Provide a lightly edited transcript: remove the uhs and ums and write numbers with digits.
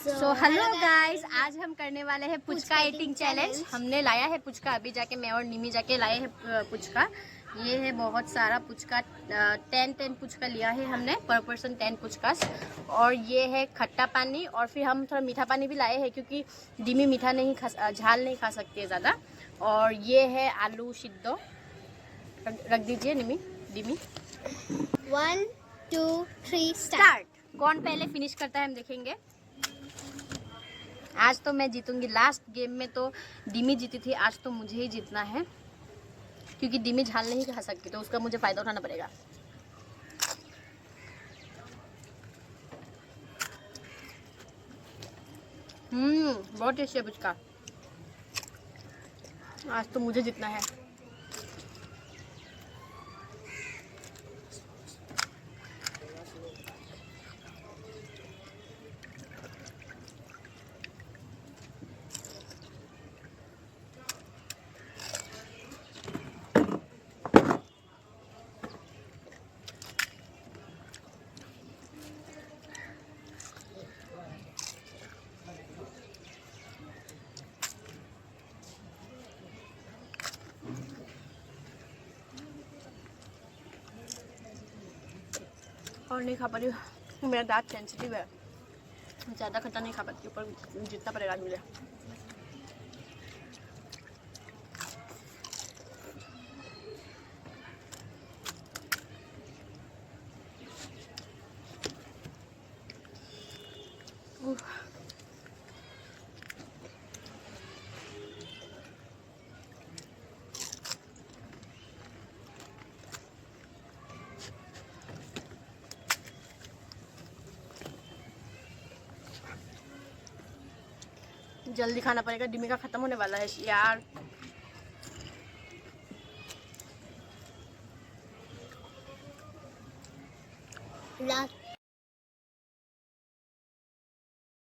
So hello guys, आज हम करने वाले हैं पुचका ईटिंग चैलेंज। हमने लाया है पुचका, अभी जाके मैं और निमी जाके लाए हैं पुचका। ये है बहुत सारा पुचका, 10 पुचका लिया है हमने, पर पर्सन 10 पुचकास। और ये है खट्टा पानी, और फिर हम थोड़ा मीठा पानी भी लाए हैं क्योंकि डिमी मीठा नहीं झाल नहीं खा सकती है ज़्यादा। और ये है आलू सिद्धो, रख दीजिए निमी डिमी। 1 2 3 स्टार्ट। कौन पहले फिनिश करता है हम देखेंगे। आज तो मैं जीतूंगी। लास्ट गेम में तो डिमी जीती थी, आज तो मुझे ही जीतना है क्योंकि डिमी झाल नहीं खा सकती, तो उसका मुझे फायदा उठाना पड़ेगा। बहुत टेस्टी है पुचका। आज तो मुझे जीतना है। और नहीं खा पा रही हूँ, मेरा दांत सेंसिटिव है, ज़्यादा खट्टा नहीं खा पाती, पर जितना पड़ेगा आज मुझे। जल्दी खाना पड़ेगा, डिमी का खत्म होने वाला है यार। लास्ट